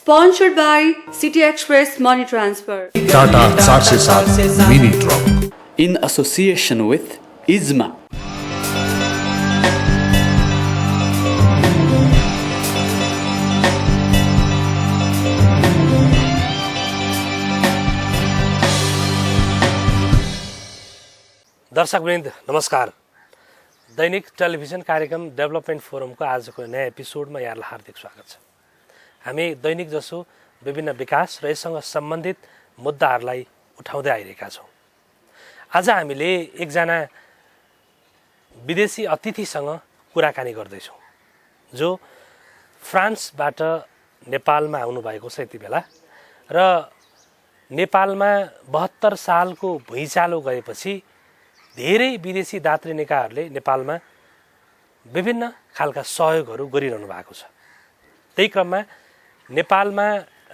Sponsored by City Express Money Transfer. Tata 407 Mini Truck. In association with ISMA. दर्शकवृन्द नमस्कार। दैनिक टेलिभिजन कार्यक्रम डेभलपमेन्ट फोरमको आजको नयाँ एपिसोडमा यहाँलाई हार्दिक स्वागत छ। हामी दैनिक जसो विभिन्न विकास र यससँग सम्बन्धित मुद्दाहरूलाई उठाउँदै आइरहेका छौँ। आज हामीले एकजना विदेशी अतिथिसँग कुराकानी गर्दैछौँ जो फ्रान्सबाट नेपालमा आउनुभएको छ यति बेला र नेपालमा 72 सालको भुइँचालो गएपछि धेरै विदेशी दात्री निकायहरूले नेपालमा विभिन्न खालका सहयोगहरू गरिरहनु भएको छ। त्यही क्रममा नेपालमा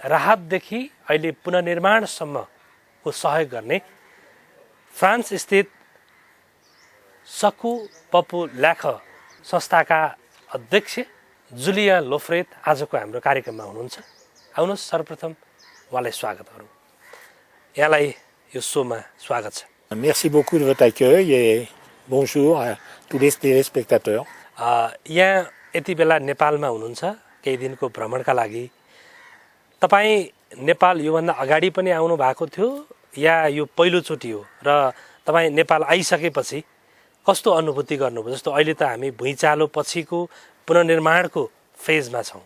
राहतदेखि अहिले पुनर्निर्माणसम्मको सहयोग गर्ने फ्रान्स स्थित सकु पपु ल्याख संस्थाका अध्यक्ष जुलिया लोफ्रेत आजको हाम्रो कार्यक्रममा हुनुहुन्छ। आउनुहोस् सर्वप्रथम उहाँलाई स्वागत गरौँ। यहाँलाई यो सोमा स्वागत छ। Merci beaucoup de votre accueil et bonjour à tous les téléspectateurs. यहाँ यति बेला नेपालमा हुनुहुन्छ केही दिनको भ्रमणका लागि। तपाईँ नेपाल योभन्दा अगाडि पनि आउनु भएको थियो या यो पहिलोचोटि हो र तपाईँ नेपाल आइसकेपछि कस्तो अनुभूति गर्नुभयो? जस्तो अहिले त हामी भुइँचालो पछिको पुनर्निर्माणको फेजमा छौँ।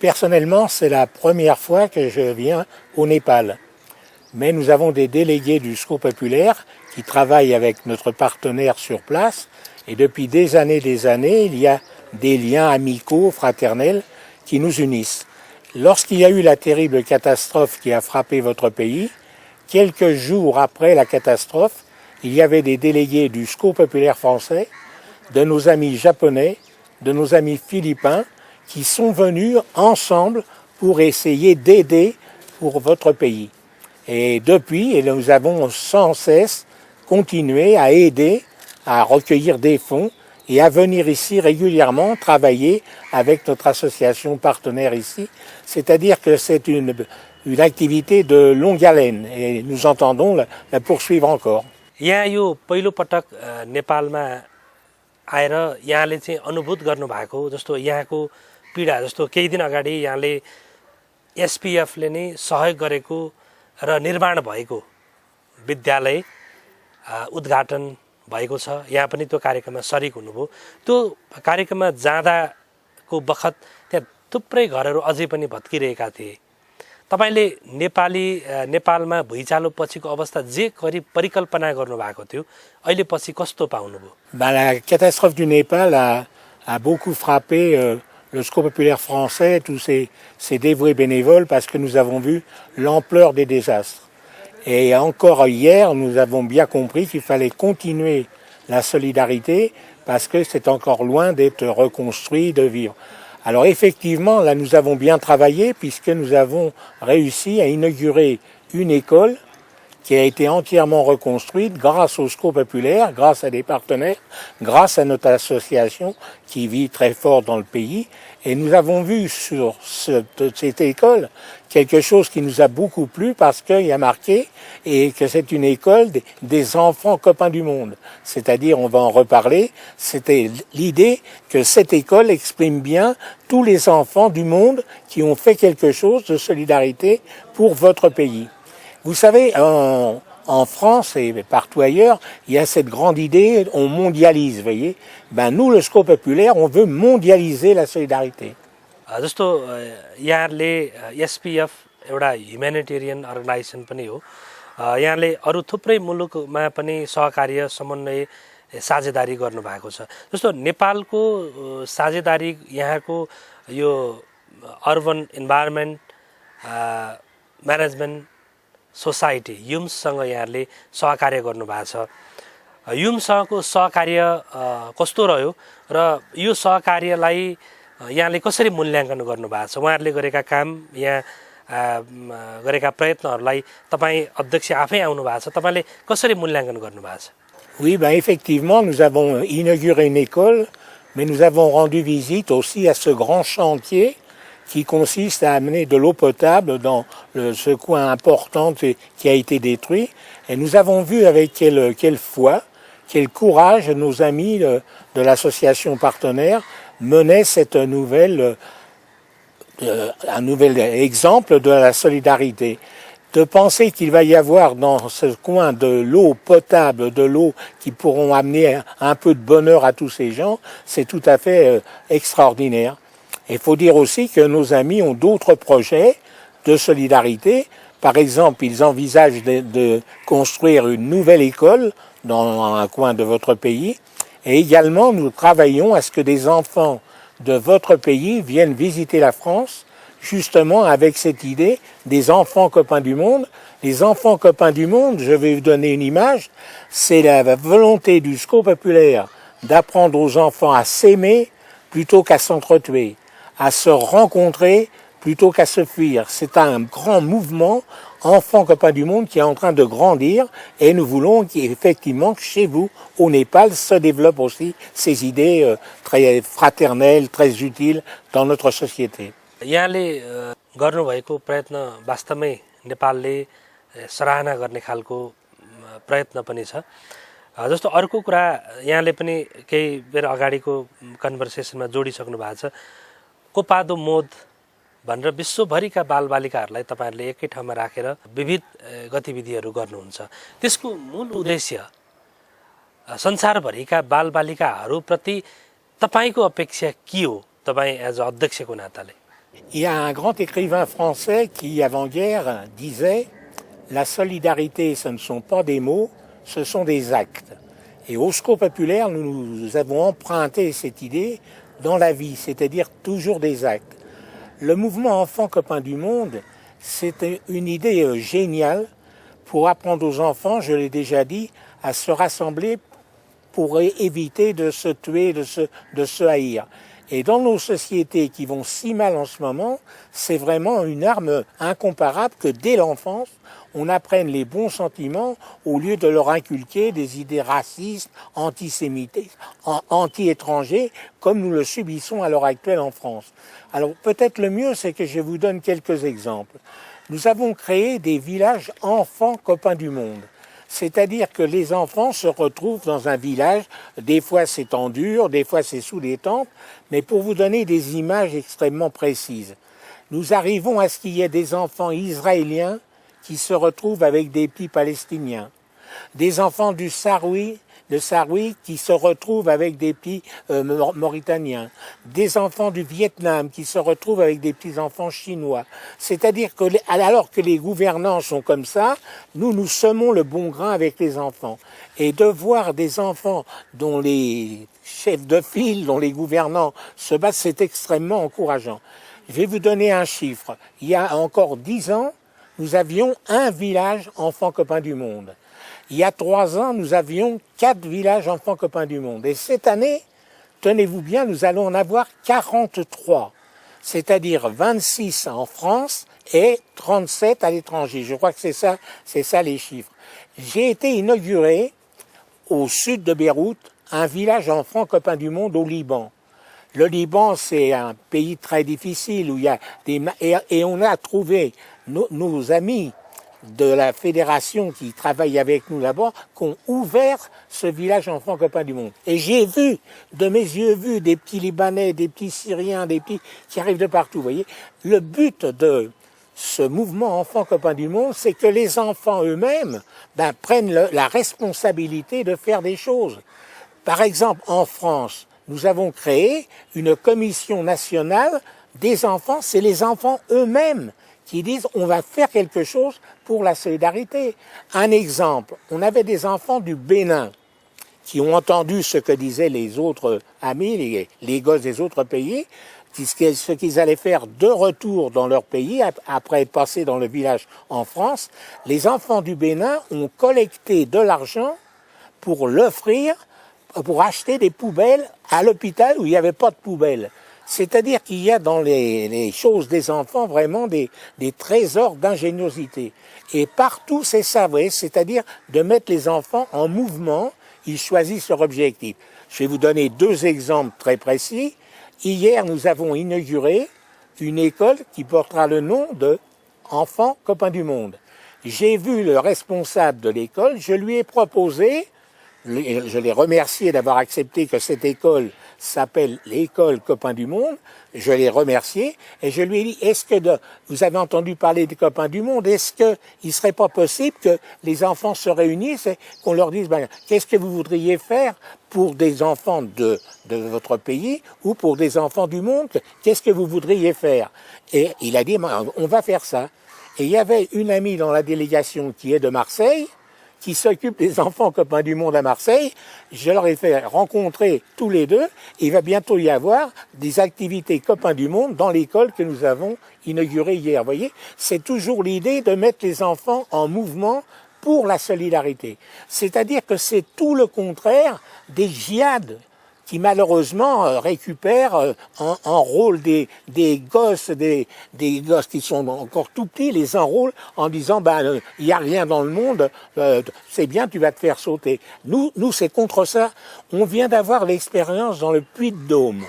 Personnellement, c'est la première fois que je viens au Népal. Mais nous avons des délégués du Secours populaire qui travaillent avec notre partenaire sur place. Et depuis des années, il y a des liens amicaux, fraternels qui nous unissent. Lorsqu'il y a eu la terrible catastrophe qui a frappé votre pays, quelques jours après la catastrophe, il y avait des délégués du Secours populaire français, de nos amis japonais, de nos amis philippins, qui sont venus ensemble pour essayer d'aider pour votre pays. Et depuis, nous avons sans cesse continué à aider, à recueillir des fonds et à venir ici régulièrement travailler avec notre association partenaire ici. C'est-à-dire que c'est une activité de longue haleine et nous entendons la poursuivre encore. यहाँ यो पहिलो पटक नेपालमा आएर यहाँले चाहिँ अनुभूत गर्नुभएको जस्तो यहाँको पीडा जस्तो केही दिन अगाडि यहाँले एसपीएफले नै सहयोग गरेको र निर्माण भएको विद्यालय उद्घाटन भएको छ। यहाँ पनि त्यो कार्यक्रममा सरिक हुनुभयो। त्यो कार्यक्रममा जाँदाको बखत त्यहाँ थुप्रै घरहरू अझै पनि भत्किरहेका थिए। तपाईले नेपालमा भुइँचालो पछिको अवस्था जे परिकल्पना गर्नुभएको थियो अहिले पछि कस्तो पाउनुभयो? La catastrophe du Népal a beaucoup frappé le Secours populaire français, tous ces dévoués bénévoles, parce que nous avons vu l'ampleur des désastres. Et encore hier, nous avons bien compris qu'il fallait continuer la solidarité, parce que c'est encore loin d'être reconstruit, de vivre. Alors effectivement, là nous avons bien travaillé, puisque nous avons réussi à inaugurer une école qui a été entièrement reconstruite grâce au Secours populaire, grâce à des partenaires, grâce à notre association qui vit très fort dans le pays. Et nous avons vu sur cette école quelque chose qui nous a beaucoup plu parce qu'il y a marqué et que c'est une école des enfants copains du monde. C'est-à-dire, on va en reparler, c'était l'idée que cette école exprime bien tous les enfants du monde qui ont fait quelque chose de solidarité pour votre pays. Vous savez, en France et partout ailleurs, il y a cette grande idée, on mondialise, vous voyez. Nous, le Secours populaire, on veut mondialiser la solidarité. जस्तो यहाँले एसपीएफ एउटा ह्युम्यानिटेरियन अर्गनाइजेसन पनि हो। यहाँले अरू थुप्रै मुलुकमा पनि सहकार्य समन्वय साझेदारी गर्नुभएको छ। जस्तो नेपालको साझेदारी यहाँको यो अर्बन इन्भाइरोमेन्ट म्यानेजमेन्ट सोसाइटी युम्ससँग यहाँले सहकार्य गर्नुभएको छ। युम्ससँगको सहकार्य कस्तो रह्यो र यो सहकार्यलाई यहाँले कसरी मूल्याङ्कन गर्नुभएको छ? उहाँहरूले गरेका काम यहाँ गरेका प्रयत्नहरूलाई तपाईँ अध्यक्ष आफै आउनु भएको छ, तपाईँले कसरी मूल्याङ्कन गर्नुभएको छ? Oui, effectivement, nous avons inauguré une école, mais nous avons rendu visite aussi à ce grand chantier qui consiste à amener de l'eau potable dans ce coin important qui a été détruit. Et nous avons vu avec quelle foi, quel courage nos amis de l'association partenaire menaient cette nouvelle, un nouvel exemple de la solidarité. De penser qu'il va y avoir dans ce coin de l'eau potable, de l'eau qui pourront amener un peu de bonheur à tous ces gens, c'est tout à fait extraordinaire. Il faut dire aussi que nos amis ont d'autres projets de solidarité. Par exemple, ils envisagent de construire une nouvelle école dans un coin de votre pays. Et également, nous travaillons à ce que des enfants de votre pays viennent visiter la France, justement avec cette idée des enfants copains du monde. Les enfants copains du monde, je vais vous donner une image, c'est la volonté du Secours populaire d'apprendre aux enfants à s'aimer plutôt qu'à s'entretuer, à se rencontrer plutôt qu'à se fuir. C'est un grand mouvement enfants copains du monde qui est en train de grandir et nous voulons qu'effectivement chez vous, au Népal, se développent aussi ces idées très fraternelles, très utiles dans notre société. यहाँले गर्नुभएको प्रयत्न वास्तवमै नेपालले सराहना गर्ने खालको प्रयत्न पनि छ। जस्तो अर्को कुरा यहाँले पनि केही बेर अगाडिको कन्भर्सेसनमा जोडिसक्नु भएको छ, कोपादो मोद भनेर विश्वभरिका बालबालिकाहरूलाई तपाईँहरूले एकै ठाउँमा राखेर विविध गतिविधिहरू गर्नुहुन्छ। त्यसको मूल उद्देश्य संसारभरिका बालबालिकाहरूप्रति तपाईँको अपेक्षा के हो, तपाईँ एज अ अध्यक्षको नाताले? Il y a un grand écrivain français qui, avant-guerre, disait « La solidarité, ce ne sont pas des mots, ce sont des actes ». Et au Secours populaire, nous avons emprunté cette idée dans la vie, c'est-à-dire toujours des actes. Le mouvement Enfants copains du monde, c'est une idée géniale pour apprendre aux enfants, je l'ai déjà dit, à se rassembler pour éviter de se tuer, de se haïr. Et dans nos sociétés qui vont si mal en ce moment, c'est vraiment une arme incomparable que dès l'enfance, on apprenne les bons sentiments au lieu de leur inculquer des idées racistes, antisémites, anti-étrangers, comme nous le subissons à l'heure actuelle en France. Alors peut-être le mieux, c'est que je vous donne quelques exemples. Nous avons créé des villages enfants copains du monde. C'est-à-dire que les enfants se retrouvent dans un village, des fois c'est en dur, des fois c'est sous des tentes, mais pour vous donner des images extrêmement précises. Nous arrivons à ce qu'il y ait des enfants israéliens qui se retrouvent avec des petits palestiniens, des enfants du Saroui qui se retrouvent avec des petits Mauritaniens, des enfants du Vietnam qui se retrouvent avec des petits enfants chinois. C'est-à-dire que alors que les gouvernants sont comme ça, nous semons le bon grain avec les enfants. Et de voir des enfants dont les chefs de file, dont les gouvernants se battent, c'est extrêmement encourageant. Je vais vous donner un chiffre. Il y a encore 10 ans, nous avions un village enfants copains du monde. Il y a 3 ans, nous avions 4 villages enfants copains du monde. Et cette année, tenez-vous bien, nous allons en avoir 43. C'est-à-dire 26 en France et 37 à l'étranger. Je crois que c'est ça les chiffres. J'ai été inauguré au sud de Beyrouth un village enfants copains du monde au Liban. Le Liban, c'est un pays très difficile où il y a et on a trouvé nos amis de la fédération qui travaille avec nous là-bas, qui ont ouvert ce village enfants copains du monde. Et j'ai vu, de mes yeux vus, des petits Libanais, des petits Syriens, des petits qui arrivent de partout, vous voyez. Le but de ce mouvement enfants copains du monde, c'est que les enfants eux-mêmes prennent la responsabilité de faire des choses. Par exemple, en France, nous avons créé une commission nationale des enfants, c'est les enfants eux-mêmes qui disent on va faire quelque chose pour la solidarité. Un exemple, on avait des enfants du Bénin qui ont entendu ce que disaient les autres amis, les gosses des autres pays, ce qu'ils allaient faire de retour dans leur pays après être passés dans le village en France. Les enfants du Bénin ont collecté de l'argent pour l'offrir, pour acheter des poubelles à l'hôpital où il n'y avait pas de poubelles. C'est-à-dire qu'il y a dans les choses des enfants vraiment des trésors d'ingéniosité. Et partout, c'est ça, vous voyez, c'est-à-dire de mettre les enfants en mouvement, ils choisissent leur objectif. Je vais vous donner 2 exemples très précis. Hier, nous avons inauguré une école qui portera le nom de Enfants Copains du Monde. J'ai vu le responsable de l'école, je lui ai proposé, je l'ai remercié d'avoir accepté que cette école s'appelle l'école Copains du Monde, je l'ai remercié et je lui ai dit, est-ce que vous avez entendu parler des Copains du Monde, est-ce qu'il ne serait pas possible que les enfants se réunissent et qu'on leur dise, qu'est-ce que vous voudriez faire pour des enfants de votre pays ou pour des enfants du monde, qu'est-ce que vous voudriez faire? Et il a dit, on va faire ça. Et il y avait une amie dans la délégation qui est de Marseille, qui s'occupe des enfants Copains du Monde à Marseille. Je leur ai fait rencontrer tous les deux. Et il va bientôt y avoir des activités Copains du Monde dans l'école que nous avons inaugurée hier. Vous voyez, c'est toujours l'idée de mettre les enfants en mouvement pour la solidarité. C'est-à-dire que c'est tout le contraire des djihad qui malheureusement récupèrent en rôle des gosses, des gosses qui sont encore tout petits, les enrôlent en disant il n'y a rien dans le monde, c'est bien, tu vas te faire sauter. Nous c'est contre ça. On vient d'avoir l'expérience dans le Puy-de-Dôme,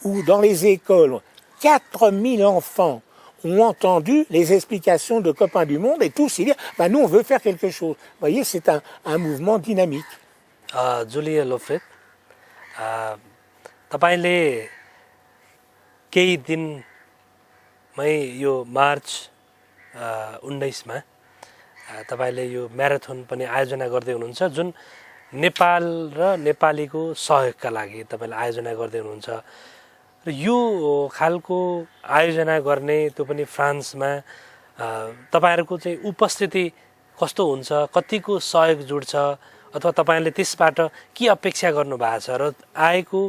où dans les écoles, 4000 enfants ont entendu les explications de Copains du Monde et tous ils disent nous on veut faire quelque chose. Vous voyez, c'est un mouvement dynamique. जुलिया लोफ्रेड तपाईले केही दिनमै यो मार्च 19 मा तपाईले यो म्याराथन पनि आयोजना गर्दै हुनुहुन्छ जुन नेपाल र नेपालीको सहयोगका लागि तपाईले आयोजना गर्दै हुनुहुन्छ र यो खालको आयोजना गर्ने त्यो पनि फ्रान्समा तपाईहरुको चाहिँ उपस्थिति कस्तो हुन्छ कतिको सहयोग जुड्छ अथवा तपाईले त्यसबाट के अपेक्षा गर्नु भएको छ र आएको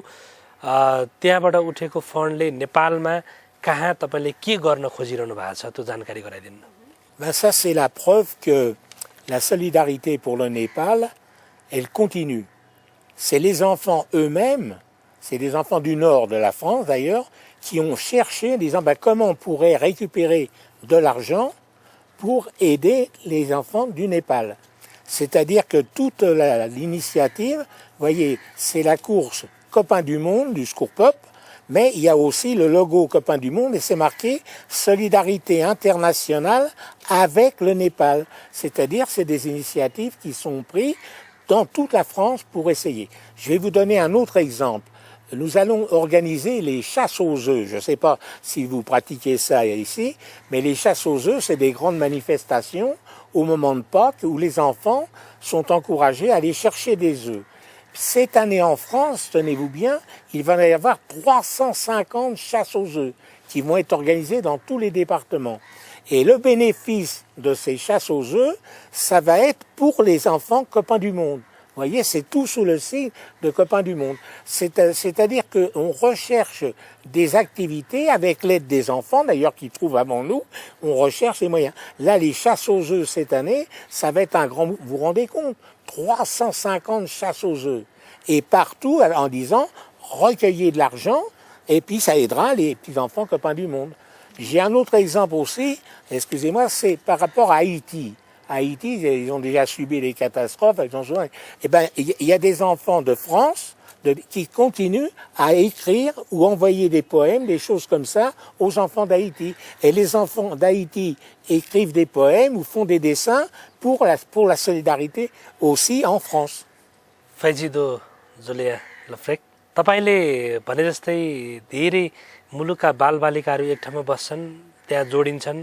त्यहाँबाट उठेको फन्डले नेपालमा कहाँ तपाईले के गर्न खोजिरहनु भएको छ त्यो जानकारी गराइदिनु Ça c'est la preuve que la solidarité pour le Népal elle continue. C'est les enfants eux-mêmes, c'est des enfants du nord de la France d'ailleurs qui ont cherché en disant comment on pourrait récupérer de l'argent pour aider les enfants du Népal. C'est-à-dire que toute l'initiative, vous voyez, c'est la course Copains du Monde, du Scoop-Up, mais il y a aussi le logo Copains du Monde et c'est marqué Solidarité internationale avec le Népal. C'est-à-dire c'est des initiatives qui sont prises dans toute la France pour essayer. Je vais vous donner un autre exemple. Nous allons organiser les chasses aux œufs. Je ne sais pas si vous pratiquez ça ici, mais les chasses aux œufs, c'est des grandes manifestations au moment de Pâques où les enfants sont encouragés à aller chercher des œufs. Cette année en France, tenez-vous bien, il va y avoir 350 chasses aux œufs qui vont être organisées dans tous les départements. Et le bénéfice de ces chasses aux œufs, ça va être pour les enfants Copains du Monde. Vous voyez, c'est tout sous le signe de Copains du Monde. C'est-à-dire qu'on recherche des activités avec l'aide des enfants, d'ailleurs qui trouvent avant nous, on recherche les moyens. Là, les chasses aux œufs cette année, ça va être un grand... Vous vous rendez compte 350 chasses aux œufs. Et partout, en disant, recueillez de l'argent, et puis ça aidera les petits-enfants Copains du Monde. J'ai un autre exemple aussi, excusez-moi, c'est par rapport à Haïti. Haïti, ils ont déjà subi les catastrophes. Il y a des enfants de France qui continuent à écrire ou envoyer des poèmes, des choses comme ça, aux enfants d'Haïti. Et les enfants d'Haïti écrivent des poèmes ou font des dessins pour la solidarité aussi en France. फैजिदो जुलिया लफ्रेक तपाईले भने जस्तै धेरै मुलुकका बालबालिकाहरू एक ठाउँमा बस्छन् त्यहाँ जोडिन्छन्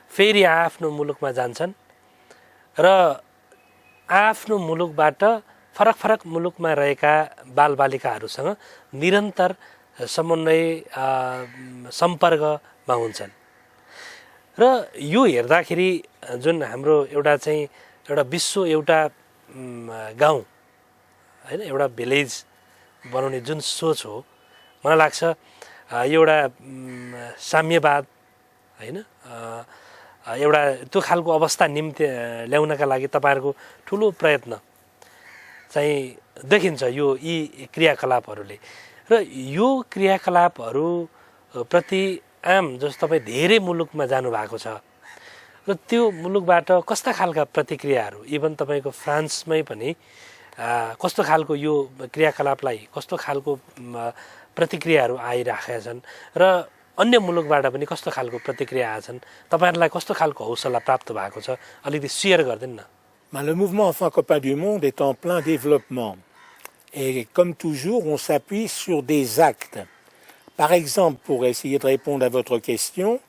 फेरि आफ्नो मुलुकमा जान्छन् र आफ्नो मुलुकबाट फरक फरक मुलुकमा रहेका बालबालिकाहरूसँग निरन्तर समन्वय सम्पर्कमा हुन्छन् र यो हेर्दाखेरि जुन हाम्रो एउटा विश्व एउटा गाउँ हैन एउटा भिलेज बनाउने जुन सोच हो मलाई लाग्छ यो एउटा साम्यवाद हैन एउटा त्यो खालको अवस्था निम्ति ल्याउनका लागि तपाईहरुको ठूलो प्रयत्न चाहिँ देखिन्छ यो यी क्रियाकलापहरूले र यो क्रियाकलापहरू प्रति आम जस्तो तपाई धेरै मुलुकमा जानु भएको छ र त्यो मुलुकबाट कस्ता खालका प्रतिक्रियाहरू इभन तपाईको फ्रान्समै पनि कस्तो खालको यो क्रियाकलापलाई कस्तो खालको प्रतिक्रियाहरू आइराखेका छन् र अन्य मुलुकबाट पनि कस्तो खालको प्रतिक्रिया आछन् तपाईहरुलाई कस्तो खालको हौसला प्राप्त भएको छ अलिकति शेयर गर्दिन न Le mouvement Enfants Copains du Monde est en plein développement. Et comme toujours, on s'appuie sur des actes. Par exemple, pour essayer de répondre à votre question,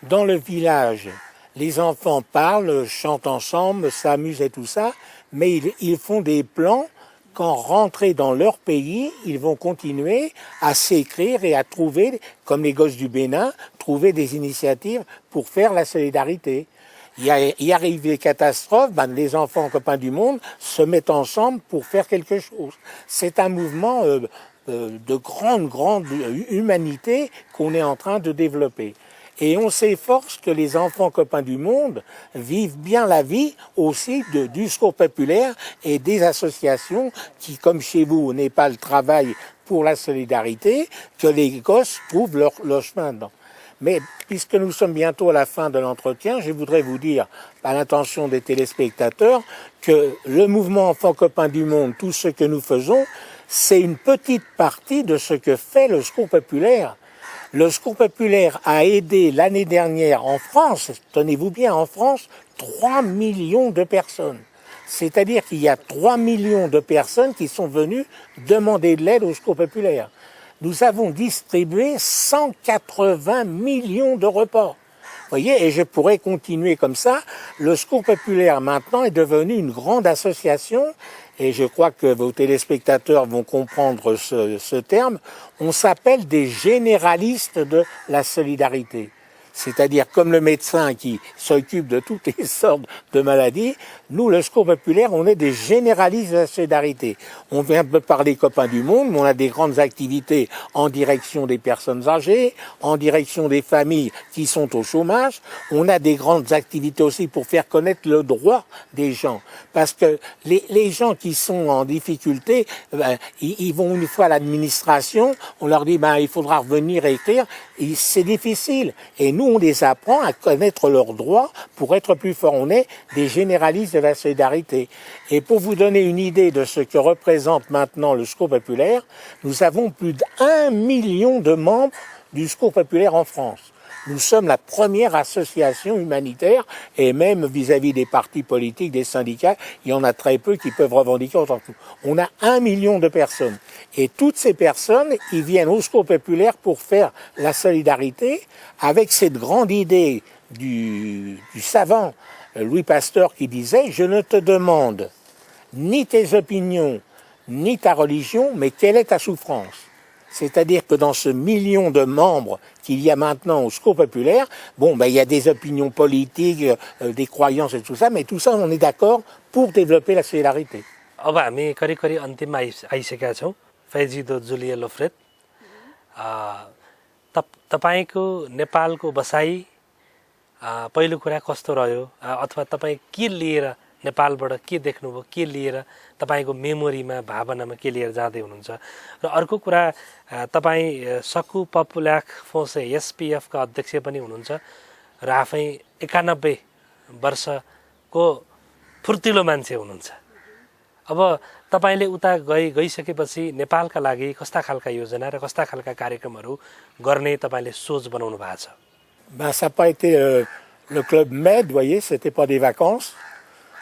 dans le village, les enfants parlent, chantent ensemble, s'amusent et tout ça, mais ils font des plans. Quand rentrés dans leur pays, ils vont continuer à s'écrire et à trouver, comme les gosses du Bénin, trouver des initiatives pour faire la solidarité. Il arrive des catastrophes, les enfants copains du monde se mettent ensemble pour faire quelque chose. C'est un mouvement de grande humanité qu'on est en train de développer. Et on s'efforce que les enfants copains du monde vivent bien la vie aussi du Secours populaire et des associations qui, comme chez vous au Népal, travaillent pour la solidarité, que les gosses trouvent leur chemin dedans. Mais puisque nous sommes bientôt à la fin de l'entretien, je voudrais vous dire, à l'intention des téléspectateurs, que le mouvement Enfants Copains du Monde, tout ce que nous faisons, c'est une petite partie de ce que fait le Secours populaire. Le Secours populaire a aidé l'année dernière en France, tenez-vous bien, en France, 3 millions de personnes. C'est-à-dire qu'il y a 3 millions de personnes qui sont venues demander de l'aide au Secours populaire. Nous avons distribué 180 millions de repas. Vous voyez, et je pourrais continuer comme ça. Le Secours populaire maintenant est devenu une grande association, et je crois que vos téléspectateurs vont comprendre ce terme. On s'appelle des généralistes de la solidarité. C'est-à-dire comme le médecin qui s'occupe de toutes les sortes de maladies, nous, le Secours populaire, on est des généralistes de la solidarité. On vient de parler copains du monde, mais on a des grandes activités en direction des personnes âgées, en direction des familles qui sont au chômage. On a des grandes activités aussi pour faire connaître le droit des gens. Parce que les gens qui sont en difficulté, ils vont une fois à l'administration, on leur dit il faudra revenir écrire, c'est difficile. Et nous, on les apprend à connaître leurs droits pour être plus forts. On est des généralistes de la solidarité. Et pour vous donner une idée de ce que représente maintenant le Secours populaire, nous avons plus d'1 million de membres du Secours populaire en France. Nous sommes la première association humanitaire et même vis-à-vis des partis politiques, des syndicats, il y en a très peu qui peuvent revendiquer autant que nous. On a 1 million de personnes. Et toutes ces personnes, ils viennent au Secours populaire pour faire la solidarité avec cette grande idée du savant Louis Pasteur qui disait « Je ne te demande ni tes opinions, ni ta religion, mais quelle est ta souffrance ?» C'est-à-dire que dans ce million de membres qu'il y a maintenant au Secours populaire, il y a des opinions politiques, des croyances et tout ça, mais tout ça, on est d'accord pour développer la solidarité. अब हामी करिब करिब अन्तिममा आइसकेका छौं फैजिदो जुलिया लोफ्रेद तपाईको नेपालको बसाई पहिलो कुरा कस्तो रह्यो अथवा तपाई के लिएर नेपालबाट के देख्नुभयो के लिएर तपाईको मेमोरीमा भावनामा के लिएर जाँदै हुनुहुन्छ र अर्को कुरा तपाई सकु पपुल्याक फोसे एसपीएफ का अध्यक्ष पनि हुनुहुन्छ र आफै 91 वर्षको फुर्तिलो मान्छे हुनुहुन्छ अब तपाईले उता गइसकेपछि नेपालका लागि कस्ता खालका योजना र कस्ता खालका कार्यक्रमहरू गर्ने तपाईले सोच बनाउनु भएको छ Ça n'a pas été le club Med, vous voyez, c'était pas des vacances.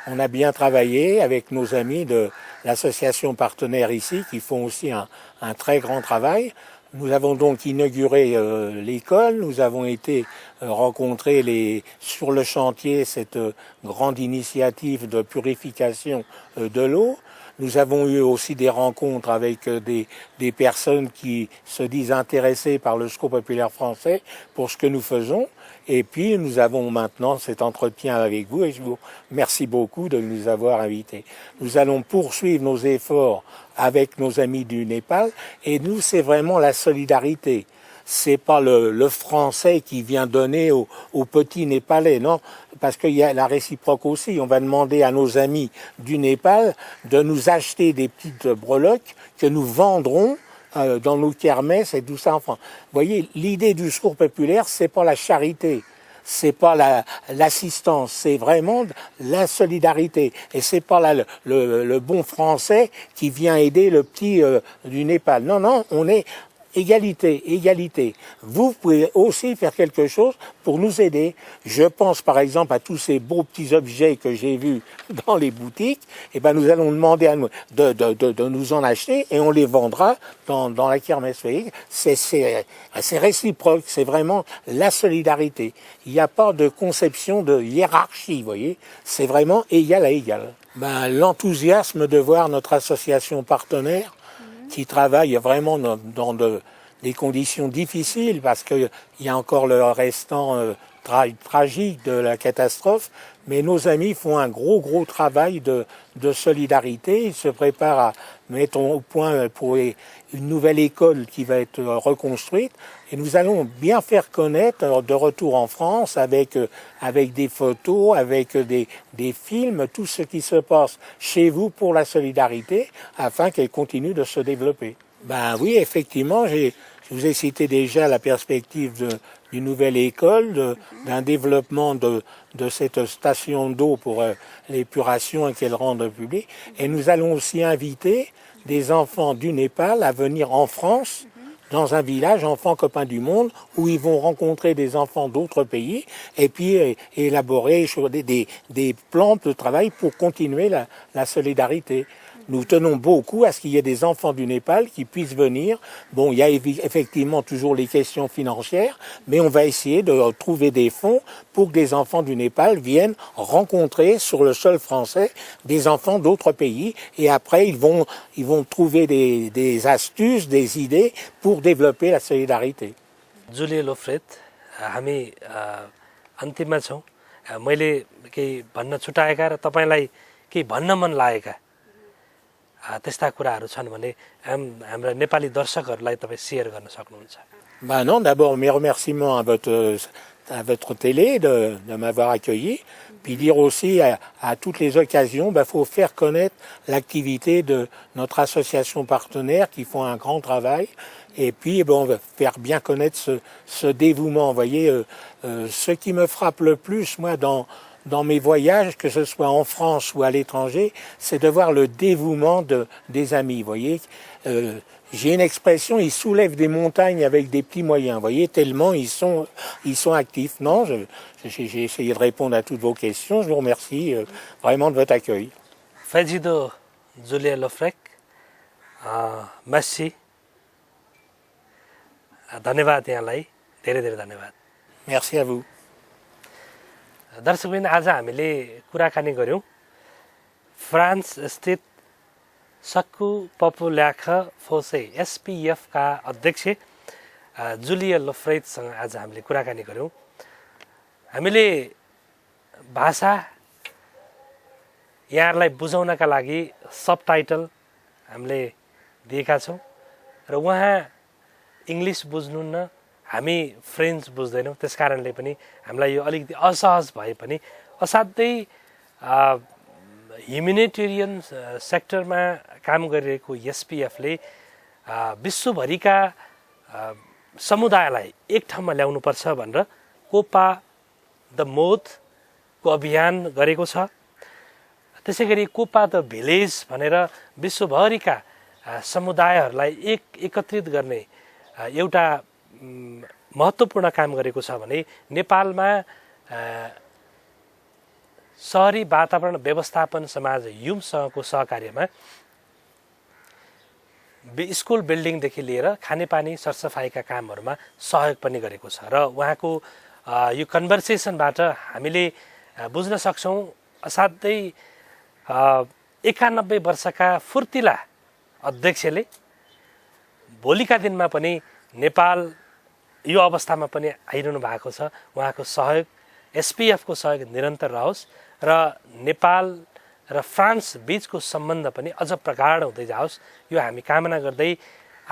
On a bien travaillé avec nos amis de l'association partenaire ici qui font aussi un très grand travail. Nous avons donc inauguré l'école, nous avons été rencontrer sur le chantier cette grande initiative de purification de l'eau. Nous avons eu aussi des rencontres avec des personnes qui se disent intéressées par le Secours populaire français pour ce que nous faisons. Et puis nous avons maintenant cet entretien avec vous et je vous remercie beaucoup de nous avoir invités. Nous allons poursuivre nos efforts avec nos amis du Népal et nous c'est vraiment la solidarité. C'est pas le français qui vient donner aux petits Népalais, non, parce qu'il y a la réciproque aussi. On va demander à nos amis du Népal de nous acheter des petites breloques que nous vendrons dans nos kermesses et tout ça en France. Vous voyez, l'idée du Secours populaire, c'est pas la charité, c'est pas l'assistance, c'est vraiment la solidarité. Et c'est pas le bon français qui vient aider le petit du Népal. Non, non, on est égalité, égalité. Vous pouvez aussi faire quelque chose pour nous aider. Je pense par exemple à tous ces beaux petits objets que j'ai vus dans les boutiques. Eh ben, nous allons demander à nous de nous en acheter et on les vendra dans la kermesse. C'est réciproque, c'est vraiment la solidarité. Il n'y a pas de conception de hiérarchie, vous voyez. C'est vraiment égal à égal. Ben, l'enthousiasme de voir notre association partenaire qui travaille vraiment dans des conditions difficiles parce qu'il y a encore le restant tragique de la catastrophe, mais nos amis font un gros travail de solidarité. Ils se préparent à mettre au point pour une nouvelle école qui va être reconstruite et nous allons bien faire connaître de retour en France avec des photos, avec des films, tout ce qui se passe chez vous pour la solidarité afin qu'elle continue de se développer. Ben oui, effectivement, je vous ai cité déjà la perspective d'une nouvelle école, d'un développement de cette station d'eau pour l'épuration et qu'elle rende publique. Et nous allons aussi inviter des enfants du Népal à venir en France, dans un village enfants copains du monde, où ils vont rencontrer des enfants d'autres pays et puis élaborer des plans de travail pour continuer la solidarité. Nous tenons beaucoup à ce qu'il y ait des enfants du Népal qui puissent venir. Bon, il y a effectivement toujours les questions financières, mais on va essayer de trouver des fonds pour que des enfants du Népal viennent rencontrer sur le sol français des enfants d'autres pays. Et après, ils vont trouver des astuces, des idées pour développer la solidarité. जुलिया लोफ्रेद हामी अन्तिममा छौँ मैले केही भन्न छुटाएका र तपाईलाई केही भन्न मन लागेका त्यस्ता कुराहरू छन् भने हाम्रा नेपाली दर्शकहरूलाई तपाईँ शेयर गर्न सक्नुहुन्छ Ben non, d'abord mes remerciements à votre télé de m'avoir accueilli, puis dire aussi à toutes les occasions, faut faire connaître l'activité de notre association partenaire qui font un grand travail. Et puis, on va faire bien connaître ce dévouement. Vous voyez, ce qui me frappe le plus, moi, dans mes voyages, que ce soit en France ou à l'étranger, c'est de voir le dévouement des amis. Vous voyez, j'ai une expression, ils soulèvent des montagnes avec des petits moyens. Vous voyez, tellement ils sont actifs. Non, j'ai essayé de répondre à toutes vos questions. Je vous remercie vraiment de votre accueil. Fajido Julia Lofrek, merci. धन्यवाद यहाँलाई धेरै धेरै धन्यवाद Merci à vous. दर्शकवृन्द आज हामीले कुराकानी गर्यौं फ्रान्स स्थित सक्कु पपुल्याख फोसे एसपीएफ का अध्यक्ष जुलिया लोफ्रेदसँग आज हामीले कुराकानी गर्यौं हामीले भाषा यहाँलाई बुझाउनका लागि सबटाइटल हामीले दिएका छौं र उहाँ इंग्लिश बुझ्नुहुन्न हामी फ्रेन्च बुझ्दैनौं त्यसकारणले पनि हामीलाई यो अलिकति असहज भए पनि असाध्यै ह्युमेनिटेरियन सेक्टरमा काम गरिरहेको एसपीएफले विश्वभरिका समुदायलाई एक ठाउँमा ल्याउनुपर्छ भनेर कोपा द मोथ को अभियान गरेको छ त्यसैगरी कोपा द भिलेज भनेर विश्वभरिका समुदायहरूलाई एकत्रित गर्ने एउटा महत्त्वपूर्ण काम गरेको छ भने नेपालमा शहरी वातावरण व्यवस्थापन समाज युमसँगको सहकार्यमा स्कुल बिल्डिङदेखि लिएर खानेपानी सरसफाइका कामहरूमा सहयोग पनि गरेको छ र उहाँको यो कन्भर्सेसनबाट हामीले बुझ्न सक्छौं असाध्यै 91 वर्षका फुर्तिला अध्यक्षले भोलिका दिनमा पनि नेपाल यो अवस्थामा पनि आइरहनु भएको छ उहाँको सहयोग एसपीएफ को सहयोग निरन्तर रहोस् र नेपाल र फ्रान्स बीचको सम्बन्ध पनि अझ प्रगाढ हुँदै जाओस् यो हामी कामना गर्दै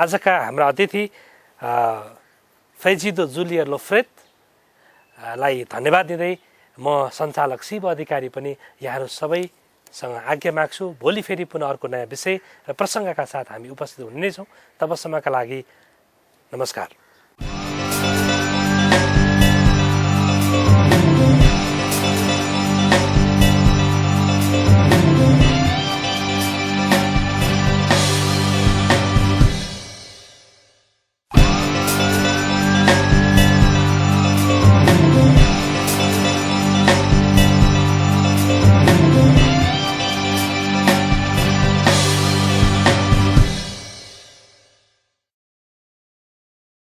आजका हाम्रा अतिथि फैजिदो जुलिया लोफ्रेद लाई धन्यवाद दिँदै म सञ्चालक शिव अधिकारी पनि यहाँहरु सबैसँग आज्ञा माग्छु भोलि फेरि पुनः अर्को नयाँ विषय र प्रसंगका साथ हामी उपस्थित हुने नै छौं तबसम्मका लागि नमस्कार।